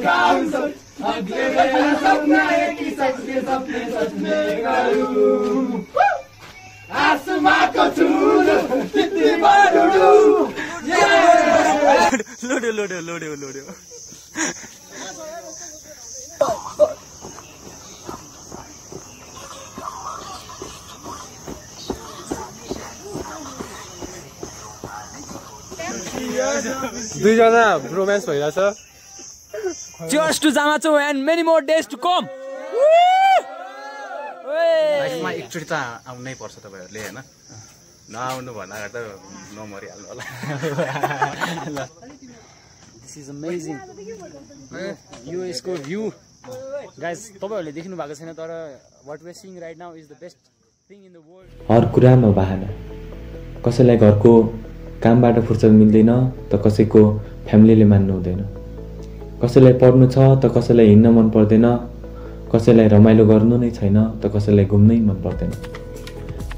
अगले मेरा सपना है कि सच्चे सपने सच में करूं आसमां को छू लूं कितनी बार उड़ूं लोड्यो दुईजना रोमान्स भइरहेछ Cheers to Zamacho and many more days to come. लाइफमा एकचोटि त आउनै पर्छ तपाईहरुले हैन नआउनु भन्दा त नमरिहाल्नु होला This is amazing. यो यसको भ्यू गाइस तपाईहरुले देख्नु भएको छैन तर what we are seeing right now is the best thing in the world. हर कुरामा बहाना कसैलाई घरको कामबाट फुर्सद मिल्दैन त कसैको फ्यामिलीले मान्नु हुँदैन कसैलाई पढ्नु छ त कसैलाई हिँड्न मन पर्दैन कसैलाई रमाइलो गर्नु नै छैन त कसैलाई घुम्नै मन पर्दैन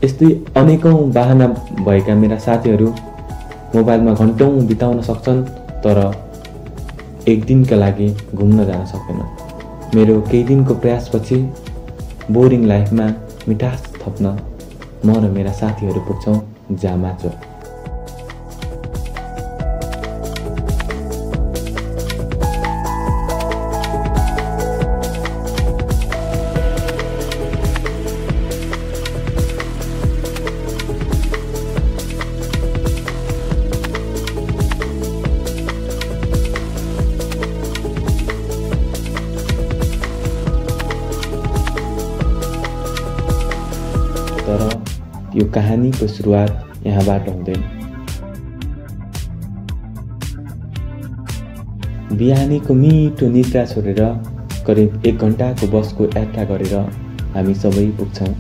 यस्तै अनेकौं बहाना भएका मेरा साथीहरू मोबाइलमा घण्टौं बिताउन सक्छन् तर एक दिनका लागि घुम्न जान सक्दैनन् मेरो केही दिनको प्रयासपछि बोरिङ लाइफमा मिठास थप्न म र मेरा साथीहरू पुग्छौं जामाचो तर यो कहानीको सुरुवात यहाँबाट हुँदैन बिहानीको मिठो निद्रा छोडेर करिब 1 घण्टाको बसको यात्रा गरेर हामी सबै पुग्छौं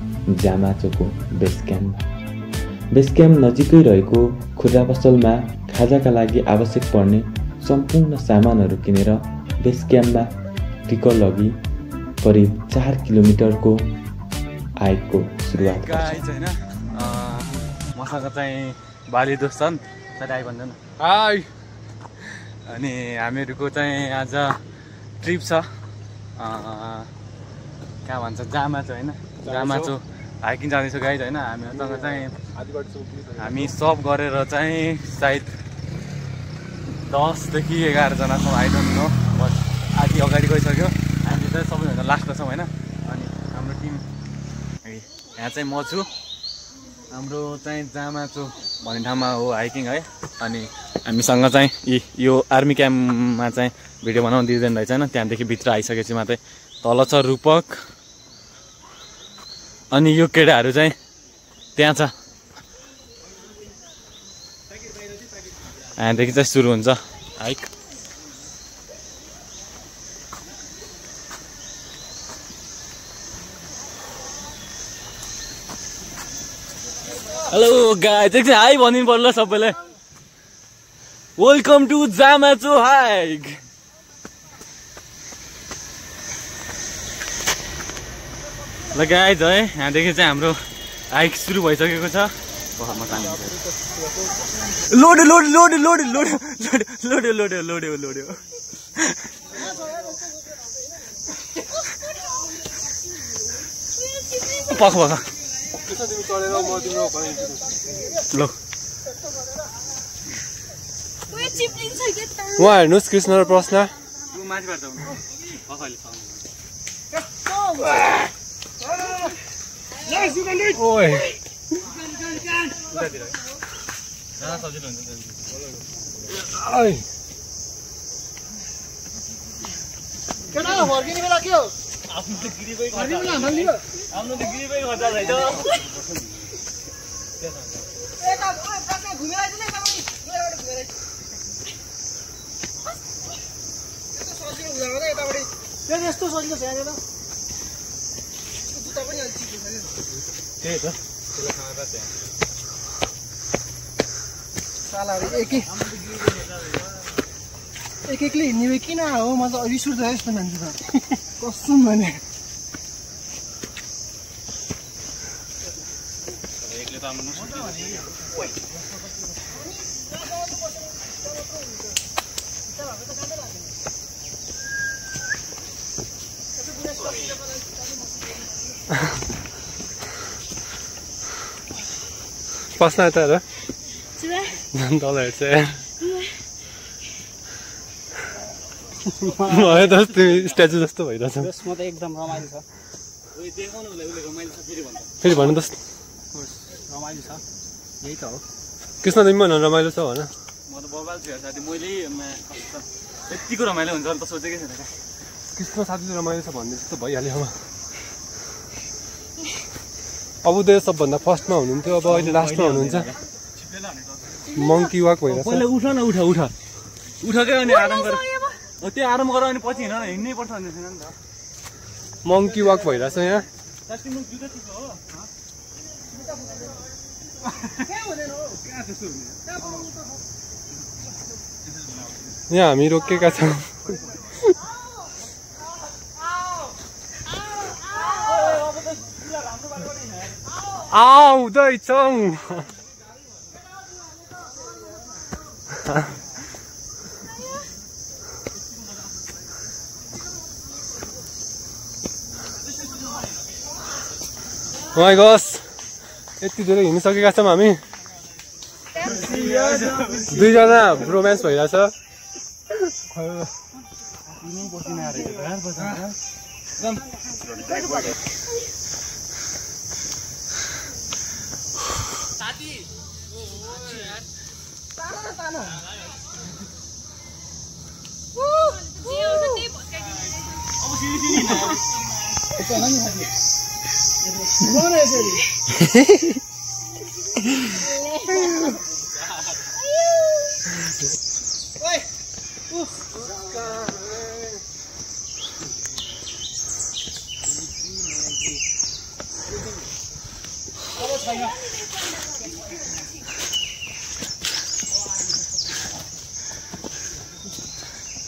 जामाचोको बेस क्याम्प नजिकै रहेको खुद्रा पसलमा खाजाका लागि आवश्यक पर्ने सम्पूर्ण सामानहरू किनेर बेस क्याम्पमा टिकट लगी करिब 4 किलोमिटरको आइको सुरुवात गाइस हैन मसँग चाहिँ बाली दोस्त छन् साथै भन्छन् हाय अनि हामीहरुको चाहिँ आज ट्रिप छ कहाँ भन्छ जामाचो हैन जामाचो हाइकिङ जाँदैछ गाइस हैन हामीहरुसँग चाहिँ हामी सब गरेर चाहिँ सायद 10 देखि 11 जना छौं आई डोन्ट नो बट आदि अगाडि गइसक्यो हामी चाहिँ सबैजना लास्टमा छौं हैन अनि हाम्रो टिम यहाँ चाहिँ म छु हाम्रो चाहिँ जामाचो भन्ने ठाउँमा हो हाइकिङ है अनि हामीसँग चाहिँ यो आर्मी क्याम्पमा चाहिँ भिडियो बनाउन दिँदैन रहेछ हैन त्यहाँदेखि भित्र आइसकेपछि मात्रै तल छ रूपक अनि यो केटाहरू चाहिँ त्यहाँ छ यहाँदेखि चाहिँ सुरु हुन्छ हाइक हेलो गाइस एकछिन हाई भनिदिनु पर्ला सबैलाई वेलकम टु जामाचो हाइक ल गाइस है यहाँदेखि चाहिँ हाम्रो हाइक सुरु भइसकेको छ लोड्यो पख ल उहाँ हेर्नुहोस् कृष्ण र प्रश्न ओए फर्किने बेला के हो आफ्नो त गिरिबै खर्च छैन यस्तो सजिलो छ यहाँनिर जुत्ता पनि अलिक चिप्लो छ त्यही त त्यसले खाना त त्यहाँ सालाहरु एक-एकले हिँड्ने किन हो म त रिस उठ्छ यस्तो मान्छे त कसम भने एकले त आउनु पस्न यता हेर तल हेर्छ भयो त तिमी स्ट्याचु जस्तो भइरहेछ यसमा त एकदम रमाइलो छ फेरि भन्नु त रमाइलो छ यही त हो कृष्ण तिमी भन रमाइलो छ भन म त बबाल छु साथी मैले यतिको रमाइलो हुन्छ नि त सोचेकै छैन क्या कृष्ण साथी रमाइलो छ भन्ने जस्तो भइहाल्यो अब त सबभन्दा फर्स्टमा हुनुहुन्थ्यो अब अहिले लास्टमा हुनुहुन्छ मङ्की वाक भइरहेछ पहिला उठ न उठ उठ उठकै अनि आराम गर त्यो आराम गर अनि पछि हिँड हिँड्नै पर्छ भन्ने छैन नि त मङ्की वाक भइरहेछ यहाँ यहाँ हामी रोकेका छौँ आउँदैछौँ माइ गस यति धेरै हिँडिसकेका छौँ हामी दुईजना रोमान्स भइरहेछ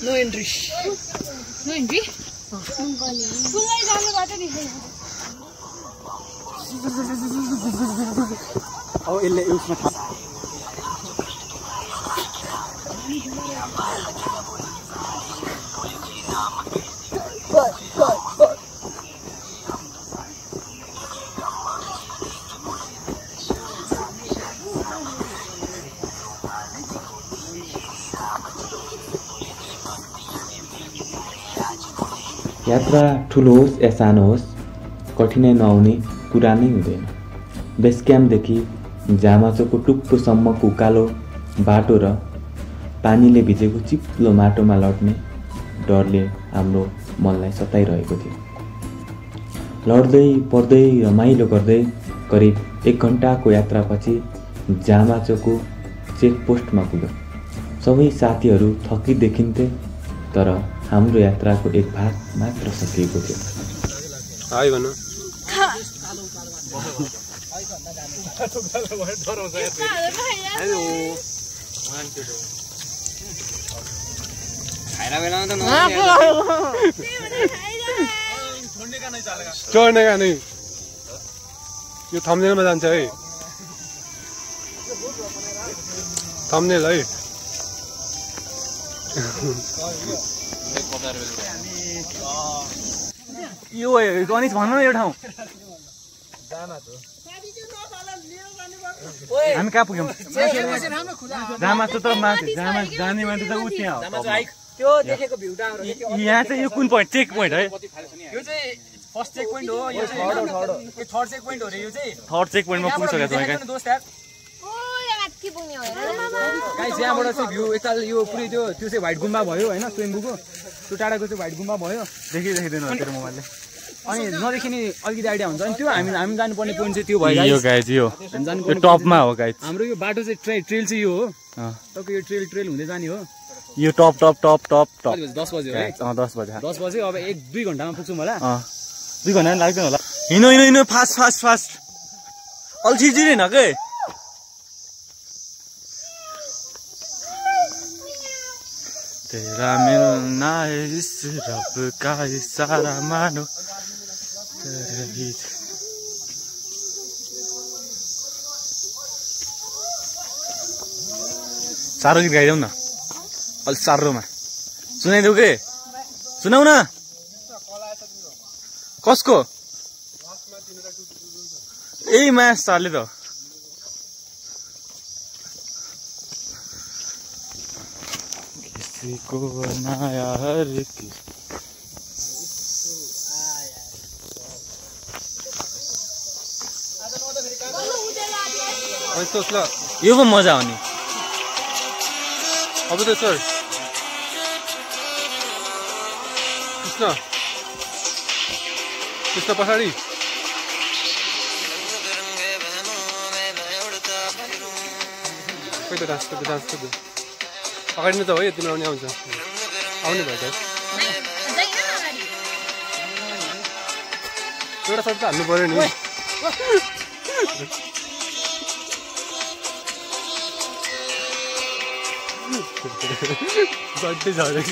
No entry. No entry? फुल्दै जानु बाटो देखेन अब यसले उसमा थाहा यात्रा ठुलो होस् या सानो होस् कठिनाइ नआउने कुरा नै हुँदैन बेस क्याम्पदेखि झामाचोको टुप्पोसम्मको उकालो बाटो र पानीले भिजेको चिप्लो माटोमा लड्ने डरले हाम्रो मनलाई सताइरहेको थियो लड्दै पर्दै रमाइलो गर्दै करिब 1 घण्टाको यात्रापछि झामाचोको चेकपोस्टमा पुग्यौँ सबै साथीहरू थकी देखिन्थे तर हाम्रो यात्राको एक भाग मात्र सकिएको थियो हाय भन्नु चढ्ने का नै यो थम्बनेलमा जान्छ है थम्बनेल है यो गणेश भन्न न यो ठाउँ हामी कहाँ पुग्यौँ जामाचो त जाने मान्छे त उ त्यहाँ त्यो देखेको भ्यू टावर यहाँ चाहिँ यो कुन पोइन्ट चेक पोइन्ट है यो चाहिँ फर्स्ट चेक पोइन्ट हो यो चाहिँ थर्ड चेक पोइन्ट हो रे यो चाहिँ थर्ड चेक पोइन्टमा पुगिसकेको छ गाइस दोस्त यार गाइस यहाँबाट चाहिँ भ्यू यताल यो पुरै त्यो चाहिँ व्हाइट गुम्बा भयो हैन स्वयम्भूको त्यो टाढाको चाहिँ व्हाइट गुम्बा भयो देखिँदैन तेरो मोबाइलले अनि नदेखिने अलिकति आइडिया हुन्छ अनि त्यो हामी जानुपर्ने पोइन्ट चाहिँ त्यो भयो यो गाइस यो टपमा हो गाइस हाम्रो यो बाटो चाहिँ ट्रेल चाहिँ यो हो तपाईको यो ट्रेल हुँदै जाने हो यो टप 10 बजे हो है 10 बजे 10 बजे अब 1-2 घण्टामा पुग्छौँ होला 2 घण्टा लाग्दैन होला हिँड्नु फास्ट अल्छी जिरेन के तेरा मिलना है इस रब का इशारा मानो तेरी साह्रो गीत गाइदेऊ न अलिक साह्रोमा सुनाइदेऊ के सुनाउ न कसको यही म्याच चाल्यो त किसीको नया हर की यो पो मजा हो नि अब त सर कृष्ण पछाडि खोइ त डान्स अगाडि नै त हो यति आउने आउँछ आउने भयो त एउटा सर्ट त हाल्नु पर्यो नि बड्डे झरे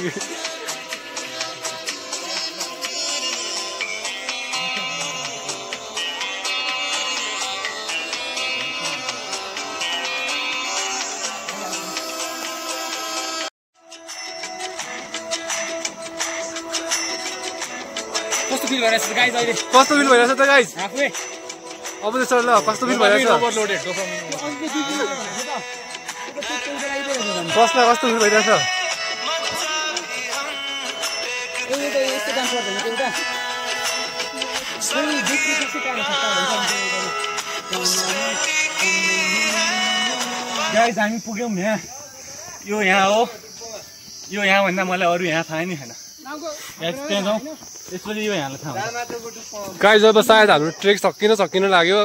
कस्तो फिल भइरहेछ गाइज अहिले कस्तो फिल भइरहेछ त गाइज आफूले अब त सर ल कस्तो फिल भइरहेछ कसलाई कस्तो फिल भइरहेछ गाइज हामी पुग्यौँ यहाँ यो यहाँ हो यो यहाँ भन्दा मलाई अरू यहाँ थाहा नै छैन त्यहाँ जाउँ त्यसपछि यो यहाँलाई थाहा हुन्छ गाइज अब सायद हाम्रो ट्रेक सकिन लाग्यो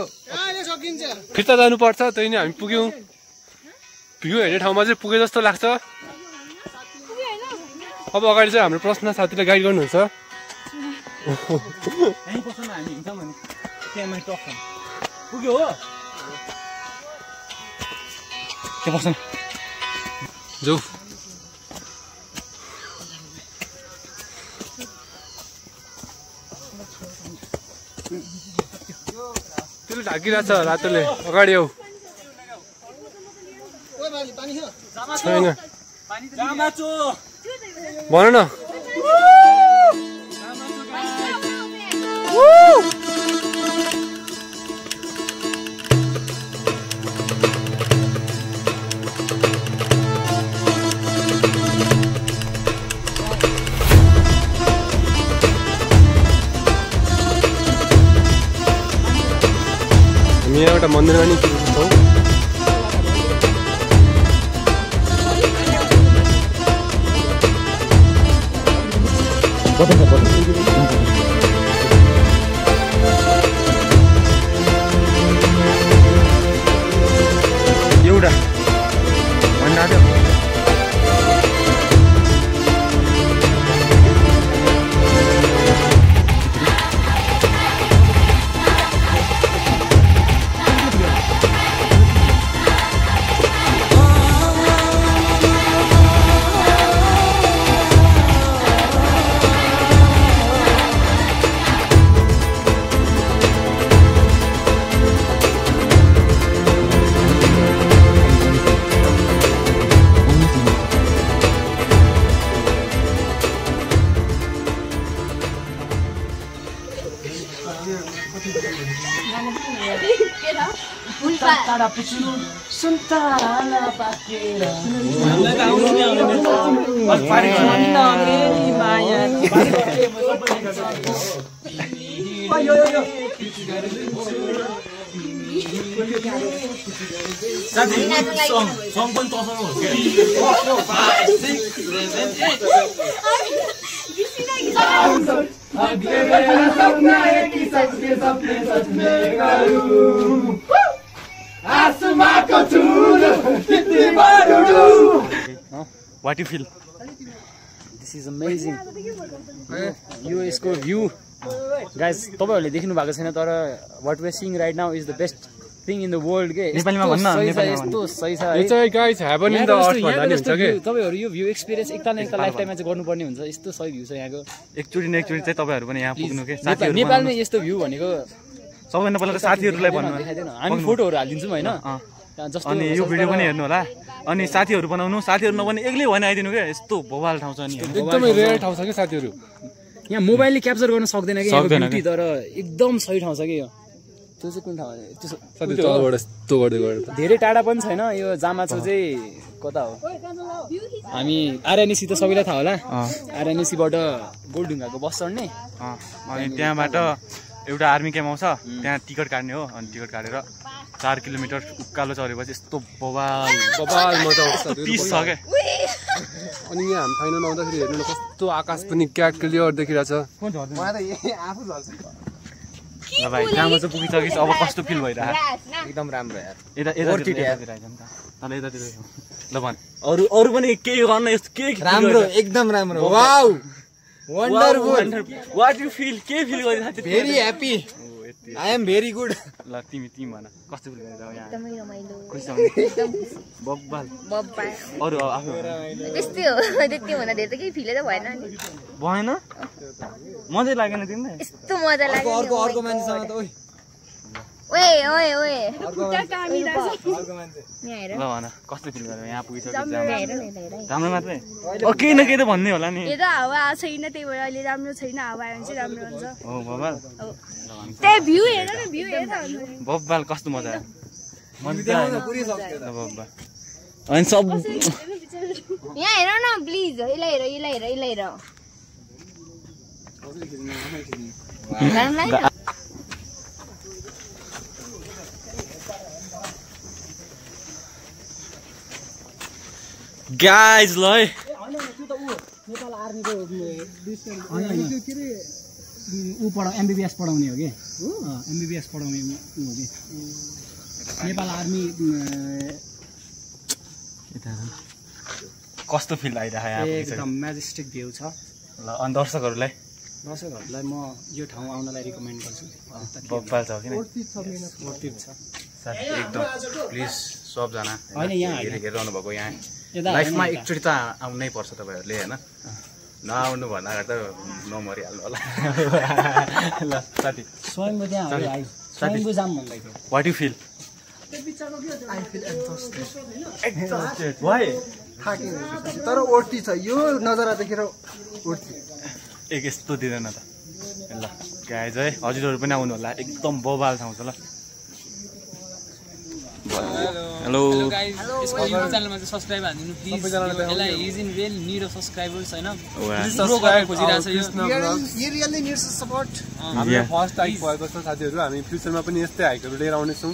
फिर्ता जानुपर्छ त्यही नै हामी पुग्यौँ भ्यू हेर्ने ठाउँमा चाहिँ पुगे जस्तो लाग्छ अब अगाडि चाहिँ हाम्रो प्रश्न साथीले गाइड गर्नुहुन्छ यहीँ पस्नु हामी हिँड्छौँ भने त्यहाँ माथि टक्छ पुग्यो हो त्यो पस्नु जाऊ त्यसले ढाकिरहेछ रातोले अगाडि आऊ छैन भन न हामी एउटा मन्दिरमा नि छौँ एउटा भन्दा थियो What you feel? This is amazing. यो यसको भ्यू गाइज तपाईहरुले देख्नु भएको छैन तर what we are seeing right now is the best thing in the world के नेपालीमा भन्न यस्तो सही छ यो चाहिँ guys heaven in the earth भन्दा नि हुन्छ के तपाईहरु यो भ्यू एक्सपीरियन्स एकताल लाइफ टाइममा चाहिँ गर्नुपर्ने हुन्छ यस्तो सही भ्यू छ यहाँको एकचोटी चाहिँ तपाईहरु पनि यहाँ पुग्नु के साथीहरु नेपालमा यस्तो भ्यू भनेको सबैभन्दा पहिला त साथीहरुलाई भन्नु हामी फोटोहरु हालिदिन्छौँ हैन अनि यो भिडियो पनि हेर्नु होला अनि साथीहरु बनाउनु साथीहरु नबने एक्लै भनि आइदिनु के यस्तो भोवाल ठाउँ छ नि एकदमै रेयर ठाउँ छ के साथीहरु यहाँ मोबाइलले क्याप्चर गर्न सक्दैन के यहाँको ब्युटी तर एकदम सही ठाउँ छ के यो त्यो चाहिँ कुन ठाउँ साथी तलबाट यस्तो गर्दै गएर धेरै टाढा पनि छैन यो जामाचो चाहिँ कता हो हामी आरएनएसी त सबैलाई थाहा होला आरएनएसीबाट गोलढुङ्गाको बस चढ्ने अनि त्यहाँबाट एउटा आर्मी क्याम्प आउँछ त्यहाँ टिकट काट्ने हो अनि टिकट काटेर 4 किलोमिटर उकालो चढेपछि यस्तो बबाल मजा आउँछ पिस छ क्या अनि यहाँ हामी फाइनल आउँदाखेरि हेर्नु न कस्तो आकाश पनि क्या क्लियर देखिरहेछ ल भाइ जामा चाहिँ पुगिसकेपछि अब कस्तो फिल भइरहेको एकदम राम्रो यार यतातिर ल भन अरू पनि केही गर्न यस्तो के राम्रो एकदम राम्रो wow wonderful what you feel के फिल गरिरहेको very happy I am very good ल तिमी भन कस्तो फिल गरिरहेको यहाँ एकदमै रमाइलो खुसी एकदम बब्बाल बब्बा अरू आफू त्यस्तै हो त्यति भन्दा धेरै त केही फिलै त भएन नि भएन मजै लागेन तिमीलाई यस्तो मजा लाग्यो अर्को मान्छेसँग त ओए ओए ओए ल भन कस्तो फिल गर्यो यहाँ पुगिसकेपछि राम्रो मात्रै केही न केही त भन्ने होला नि यता हावा छैन त्यही भएर अहिले राम्रो छैन हावा आयो भने चाहिँ राम्रो हुन्छ हो बब्बाल त्यही भ्यू हेर न भ्यू हेर बब्बाल कस्तो मजा आयो बब्बाल अनि सब यहाँ हेर न प्लिज यसलाई हेर गाइज ल है नेपाल आर्मीको ऊ एमबिबिएस पढाउने हो कि एमबिबिएस पढाउने ऊ हो कि नेपाल आर्मी कस्तो फिल आइरहेको यहाँ एकदम म्याजेस्टिक भ्यू छ ल अनि दर्शकहरूलाई म यो ठाउँ आउनलाई रिकमेन्ड गर्छु बब्बाल छ किन वर्थित छ साथी एकदम प्लिज सबजना होइन यहाँ हेरिरहनु भएको यहाँ लाइफमा एकचोटि त आउनै पर्छ तपाईँहरूले होइन नआउनु भन्दाखेरि त नमरिहाल्नु होला ल साथी स्वयंभू त्यहाँ स्वयंभू जाम भन्दै थियो वाट यु फिल तर ओर्ती छ यो नजरा देखेर ओर्ती एक यस्तो दिँदैन त ल गाइज है हजुरहरू पनि आउनु होला एकदम बबाल ठाउँ छ ल हेलो यसको युट्युब च्यानलमा चाहिँ सब्स्क्राइब हानिदिनु प्लिज यसलाई is in real need of subscribers हैन रियली नीड्स सपोर्ट हाम्रो फर्स्ट टाइम भएको छ साथीहरू हामी फ्युचरमा पनि यस्तै हाइकहरू लिएर आउने छौँ